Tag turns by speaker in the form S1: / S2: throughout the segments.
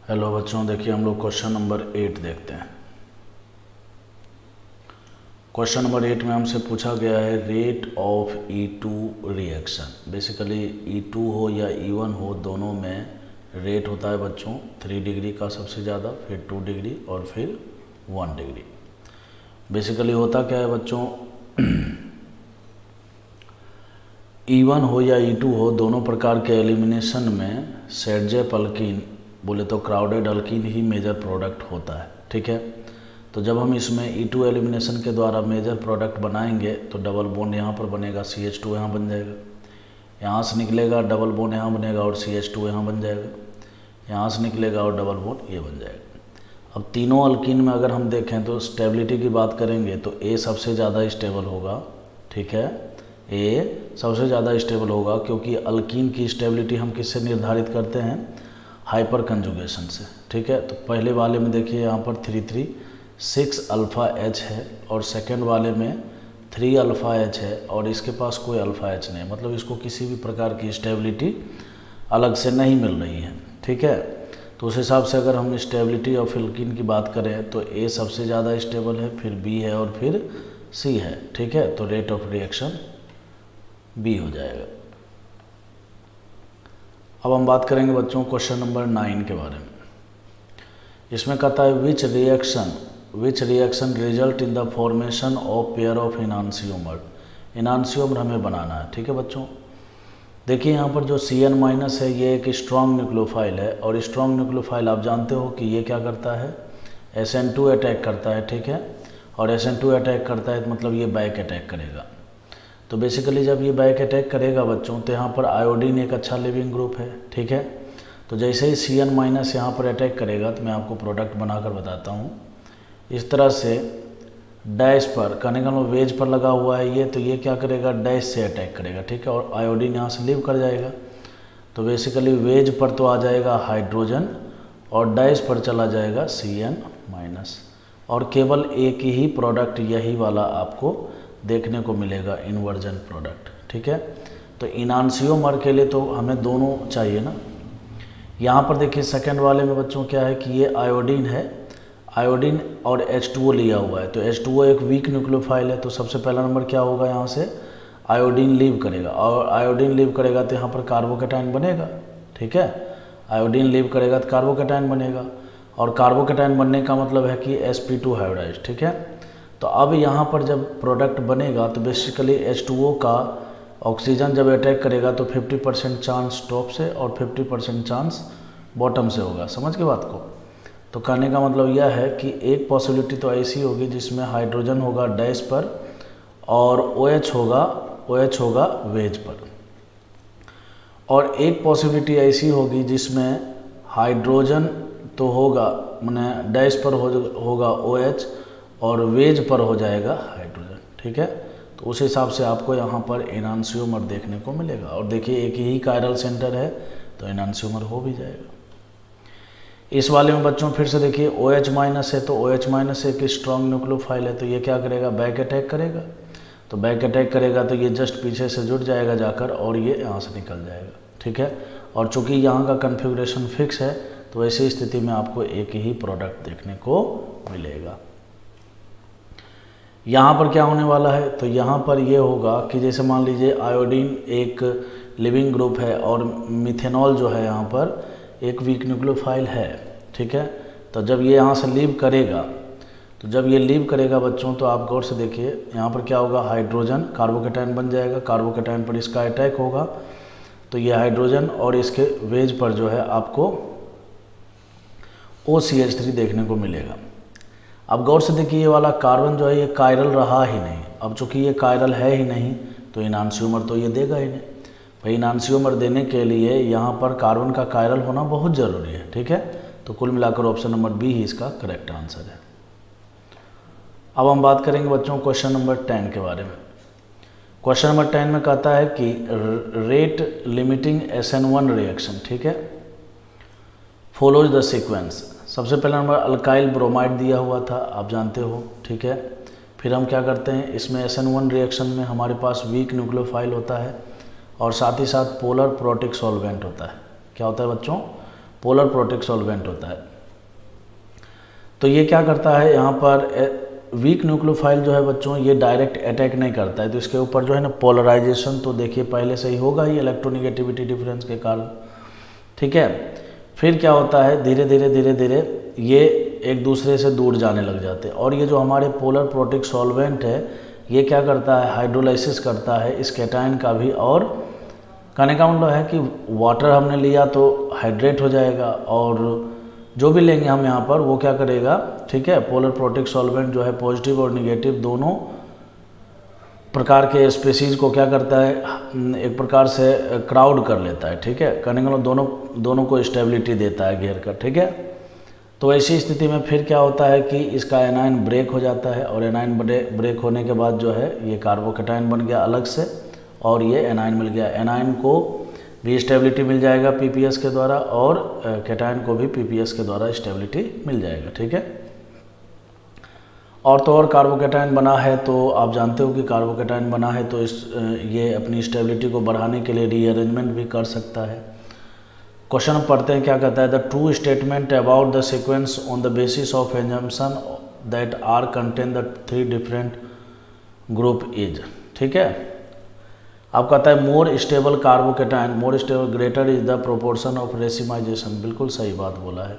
S1: Hello बच्चों, देखिए हम लोग क्वेश्चन नंबर 8 देखते हैं। क्वेश्चन नंबर 8 में हमसे पूछा गया है rate of E2 reaction. Basically E2 हो या E1 हो, दोनों में रेट होता है बच्चों 3 डिग्री का सबसे ज़्यादा, फिर 2 डिग्री और फिर 1 डिग्री। बेसिकली होता क्या है बच्चों, E1 हो या E2 हो, दोनों प्रकार के एलिमिनेशन में सेडजेप अल्कीन बोले तो क्राउडेड अल्कीन ही मेजर प्रोडक्ट होता है। ठीक है, तो जब हम इसमें E2 एलिमिनेशन के द्वारा मेजर प्रोडक्ट बनाएंगे तो डबल बॉन्ड यहाँ पर बनेगा, CH2 यहाँ बन जाएगा, यहाँ से निकलेगा डबल बॉन्ड यहाँ बनेगा और CH2 यहाँ बन जाएगा, यहाँ से निकलेगा और डबल बॉन्ड ये बन जाएगा। अब तीनों अल्कीन में अगर हम देखें तो स्टेबिलिटी की बात करेंगे तो A सबसे ज़्यादा स्टेबल होगा। ठीक है, A सबसे ज़्यादा स्टेबल होगा क्योंकि अल्कीन की स्टेबिलिटी हम किससे निर्धारित करते हैं, हाइपर कंजुगेशन से। ठीक है, तो पहले वाले में देखिए यहाँ पर 3,3,6 अल्फ़ा H है और सेकंड वाले में 3 अल्फ़ा H है और इसके पास कोई अल्फ़ा H नहीं है, मतलब इसको किसी भी प्रकार की स्टेबिलिटी अलग से नहीं मिल रही है। ठीक है, तो उस हिसाब से अगर हम स्टेबिलिटी ऑफ अल्कीन की बात करें तो A सबसे ज़्यादा स्टेबल है, फिर B है और फिर C है। ठीक है, तो रेट ऑफ रिएक्शन B हो जाएगा। अब हम बात करेंगे बच्चों क्वेश्चन नंबर 9 के बारे में। इसमें कहता है which reaction result in the formation of pair of enantiomer. Enantiomer हमें बनाना है। ठीक है बच्चों, देखिए यहाँ पर जो Cn- है ये एक स्ट्रॉन्ग न्यूक्लियोफाइल है और स्ट्रॉन्ग न्यूक्लियोफाइल आप जानते हो कि ये क्या करता है, SN2 अटैक करता है। ठीक है, और SN2 अटैक करता है मतलब ये बैक अटैक करेगा। तो बेसिकली जब ये बैक अटैक करेगा बच्चों तो यहाँ पर आयोडीन एक अच्छा लिविंग ग्रुप है। ठीक है, तो जैसे ही Cn- यहाँ पर अटैक करेगा तो मैं आपको प्रोडक्ट बनाकर बताता हूँ। इस तरह से डैश पर, कहने का मतलब वेज पर लगा हुआ है ये, तो ये क्या करेगा, डैश से अटैक करेगा। ठीक है, और आयोडीन यहाँ से लीव कर जाएगा। तो बेसिकली वेज पर तो आ जाएगा हाइड्रोजन और डैश पर चला जाएगा Cn-, और केवल एक ही प्रोडक्ट यही वाला आपको देखने को मिलेगा, इन्वर्जन प्रोडक्ट। ठीक है, तो इनांसियोमर के लिए तो हमें दोनों चाहिए ना। यहाँ पर देखिए सेकंड वाले में बच्चों क्या है कि ये आयोडीन है, आयोडीन और H2O लिया हुआ है, तो H2O एक वीक न्यूक्लियोफाइल है, तो सबसे पहला नंबर क्या होगा, यहाँ से आयोडीन लीव करेगा और आयोडीन लीव करेगा तो यहाँ पर कार्बोकेटाइन बनेगा। ठीक है, आयोडीन लीव करेगा तो कार्बोकेटाइन बनेगा और कार्बोकेटाइन बनने का मतलब है कि sp2 हाइब्रिडाइज। ठीक है, तो अब यहाँ पर जब प्रोडक्ट बनेगा तो बेसिकली H2O का ऑक्सीजन जब अटैक करेगा तो 50% चांस टॉप से और 50% चांस बॉटम से होगा। समझ के बात को, तो कहने का मतलब यह है कि एक पॉसिबिलिटी तो ऐसी होगी जिसमें हाइड्रोजन होगा डैश पर और OH होगा वेज पर, और एक पॉसिबिलिटी ऐसी होगी जिसमें हाइड्रोजन तो होगा मैंने डैश पर होगा OH और वेज पर हो जाएगा हाइड्रोजन। ठीक है, तो उस हिसाब से आपको यहाँ पर इनांसियोमर देखने को मिलेगा। और देखिए एक ही कायरल सेंटर है तो इनांसियोमर हो भी जाएगा। इस वाले में बच्चों फिर से देखिए OH- है, तो OH- एक स्ट्रॉन्ग न्यूक्लियोफाइल है, तो ये क्या करेगा, बैक अटैक करेगा। तो बैक अटैक करेगा तो ये जस्ट पीछे से जुड़ जाएगा जाकर और ये यहाँ से निकल जाएगा। ठीक है, और चूँकि यहाँ का कन्फिग्रेशन फिक्स है तो ऐसी स्थिति में आपको एक ही प्रोडक्ट देखने को मिलेगा। यहाँ पर क्या होने वाला है, तो यहाँ पर ये होगा कि जैसे मान लीजिए आयोडीन एक लिविंग ग्रुप है और मिथेनॉल जो है यहाँ पर एक वीक न्यूक्लियोफाइल है। ठीक है, तो जब ये यहाँ से लीव करेगा, तो जब ये लीव करेगा बच्चों तो आप गौर से देखिए यहाँ पर क्या होगा, हाइड्रोजन कार्बोकेटाइन बन जाएगा, कार्बोकेटाइन पर इसका अटैक होगा तो ये हाइड्रोजन और इसके वेज पर जो है आपको OCH3 देखने को मिलेगा। अब गौर से देखिए ये वाला कार्बन जो है ये कायरल रहा ही नहीं। अब चूंकि ये कायरल है ही नहीं तो इनांसियोमर तो ये देगा ही नहीं। भाई इनांसियोमर देने के लिए यहाँ पर कार्बन का कायरल होना बहुत ज़रूरी है। ठीक है, तो कुल मिलाकर ऑप्शन नंबर B ही इसका करेक्ट आंसर है। अब हम बात करेंगे बच्चों क्वेश्चन नंबर 10 के बारे में। क्वेश्चन नंबर 10 में कहता है कि रेट लिमिटिंग SN1 रिएक्शन। ठीक है, फॉलोज द सीक्वेंस। सबसे पहला नंबर अल्काइल ब्रोमाइड दिया हुआ था, आप जानते हो। ठीक है, फिर हम क्या करते हैं, इसमें SN1 रिएक्शन में हमारे पास वीक न्यूक्लियोफाइल होता है और साथ ही साथ पोलर प्रोटिक सॉल्वेंट होता है। क्या होता है बच्चों, पोलर प्रोटिक सॉल्वेंट होता है। तो ये क्या करता है, यहाँ पर वीक न्यूक्लियोफाइल जो है बच्चों ये डायरेक्ट अटैक नहीं करता है, तो इसके ऊपर जो है ना पोलराइजेशन तो देखिए पहले से ही होगा ही इलेक्ट्रोनिगेटिविटी डिफरेंस के कारण, ठीक है। फिर क्या होता है, धीरे धीरे ये एक दूसरे से दूर जाने लग जाते हैं, और ये जो हमारे पोलर प्रोटिक सॉल्वेंट है ये क्या करता है, हाइड्रोलाइसिस करता है इस कैटायन का भी, और कहने का मतलब है कि वाटर हमने लिया तो हाइड्रेट हो जाएगा, और जो भी लेंगे हम यहाँ पर वो क्या करेगा, ठीक है। पोलर प्रोटिक सॉल्वेंट जो है पॉजिटिव और निगेटिव दोनों प्रकार के स्पीसीज़ को क्या करता है, एक प्रकार से क्राउड कर लेता है, ठीक है। कहने का मतलब दोनों को स्टेबिलिटी देता है घेर कर, ठीक है। तो ऐसी स्थिति में फिर क्या होता है कि इसका एनायन ब्रेक हो जाता है, और एनायन ब्रेक होने के बाद जो है ये कार्बोकैटायन बन गया अलग से, और ये एनायन मिल गया। एनायन को भी स्टेबिलिटी मिल जाएगा पीपीएस के द्वारा, और कैटायन को भी पीपीएस के द्वारा स्टेबिलिटी मिल जाएगा, ठीक है। और तो और कार्बोकैटायन बना है तो आप जानते हो कि कार्बोकैटायन बना है तो ये अपनी स्टेबिलिटी को बढ़ाने के लिए रीअरेंजमेंट भी कर सकता है। क्वेश्चन पढ़ते हैं, क्या कहता है, the true statement about the sequence on the basis of assumption that are contain the 3 different group is, ठीक है। अब कहता है more stable carbocation, more stable greater is the proportion of racemization, बिल्कुल सही बात बोला है।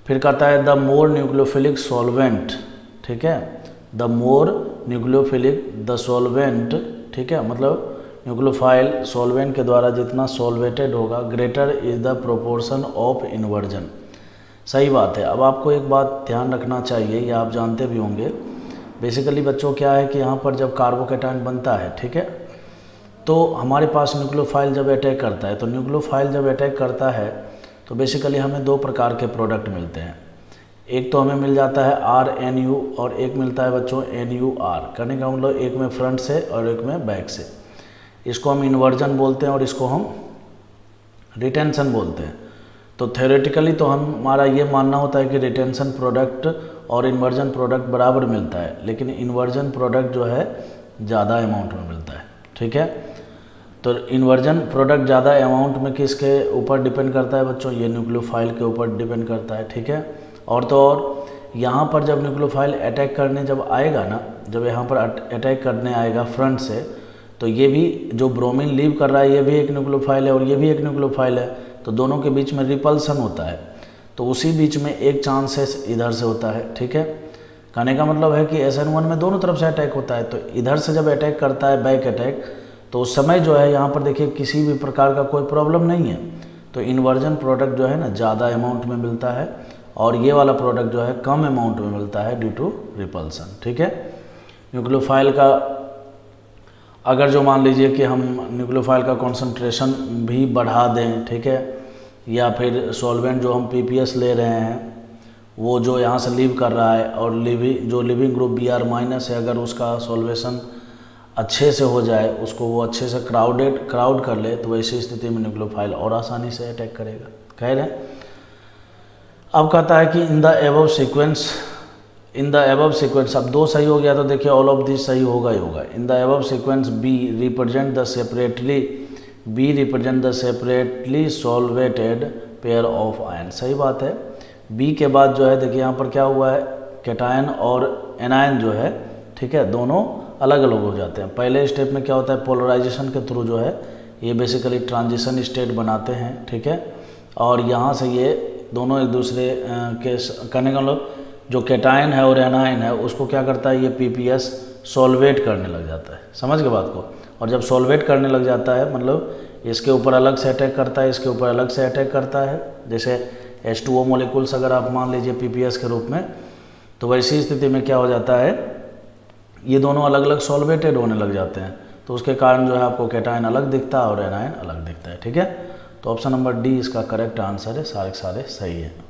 S1: फिर कहता है द मोर न्यूक्लियोफिलिक सॉल्वेंट, ठीक है, the more nucleophilic the solvent, ठीक है, मतलब न्यूक्लियोफाइल सॉल्वेंट के द्वारा जितना सॉल्वेटेड होगा, greater is the proportion of inversion, सही बात है। अब आपको एक बात ध्यान रखना चाहिए, ये आप जानते भी होंगे, बेसिकली बच्चों क्या है कि यहाँ पर जब कार्बोकैटायन बनता है, ठीक है, तो हमारे पास न्यूक्लियोफाइल जब अटैक करता है, तो न्यूक्लियोफाइल जब अटैक करता है तो बेसिकली हमें 2 प्रकार के प्रोडक्ट मिलते हैं। एक तो हमें मिल जाता है RNU, और एक मिलता है बच्चों NUR। कहने का मतलब एक में फ्रंट से और एक में बैक से। इसको हम इन्वर्जन बोलते हैं और इसको हम रिटेंशन बोलते हैं। तो थ्योरेटिकली तो हमारा ये मानना होता है कि रिटेंशन प्रोडक्ट और इन्वर्जन प्रोडक्ट बराबर मिलता है, लेकिन इन्वर्जन प्रोडक्ट जो है ज़्यादा अमाउंट में मिलता है, ठीक है। तो इन्वर्जन प्रोडक्ट ज़्यादा अमाउंट में किसके ऊपर डिपेंड करता है बच्चों, ये न्यूक्लियोफाइल के ऊपर डिपेंड करता है, ठीक है। और तो और यहाँ पर जब न्यूक्लियोफाइल अटैक करने जब आएगा ना, जब यहाँ पर अटैक करने आएगा फ्रंट से, तो ये भी जो ब्रोमीन लीव कर रहा है ये भी एक न्यूक्लियोफाइल है और ये भी एक न्यूक्लियोफाइल है, तो दोनों के बीच में रिपल्सन होता है, तो उसी बीच में एक चांसेस इधर से होता है, ठीक है। कहने का मतलब है कि SN1 में दोनों तरफ से अटैक होता है, तो इधर से जब अटैक करता है बैक अटैक, तो उस समय जो है यहाँ पर देखिए किसी भी प्रकार का कोई प्रॉब्लम नहीं है, तो इन्वर्जन प्रोडक्ट जो है ना ज़्यादा अमाउंट में मिलता है, और ये वाला प्रोडक्ट जो है कम अमाउंट में मिलता है ड्यू टू रिपल्सन, ठीक है। न्यूक्लियोफाइल का अगर जो मान लीजिए कि हम न्यूक्लियोफाइल का कॉन्सेंट्रेशन भी बढ़ा दें, ठीक है, या फिर सॉल्वेंट जो हम PPS ले रहे हैं वो जो यहाँ से लीव कर रहा है, और लिविंग ग्रुप Br- है, अगर उसका सॉल्वेशन अच्छे से हो जाए, उसको वो अच्छे से क्राउड कर ले, तो वैसी स्थिति में न्यूक्लियोफाइल और आसानी से अटैक करेगा। कह रहे हैं अब कहता है कि इन द एबव सीक्वेंस, अब 2 सही हो गया तो देखिए ऑल ऑफ दिस सही होगा ही होगा। In the above sequence B represent the separately solvated pair of ion, सही बात है। B के बाद जो है देखिए यहाँ पर क्या हुआ है, कैटायन और एनायन जो है, ठीक है, दोनों अलग अलग हो जाते हैं। पहले स्टेप में क्या होता है, पोलराइजेशन के थ्रू जो है ये बेसिकली ट्रांजिशन स्टेट बनाते हैं, ठीक है, और यहाँ से ये दोनों एक दूसरे के कहने का मतलब जो कैटायन है और एनायन है उसको क्या करता है, ये PPS सॉल्वेट करने लग जाता है, समझ गए बात को। और जब सॉल्वेट करने लग जाता है मतलब इसके ऊपर अलग से अटैक करता है, इसके ऊपर अलग से अटैक करता है, जैसे H2O मोलिकुल्स अगर आप मान लीजिए PPS के रूप में, तो वैसी स्थिति में क्या हो जाता है, ये दोनों अलग अलग सॉल्वेटेड होने लग जाते हैं, तो उसके कारण जो है आपको कैटायन अलग दिखता है और एनायन अलग दिखता है, ठीक है। तो ऑप्शन नंबर D इसका करेक्ट आंसर है, सारे सही है।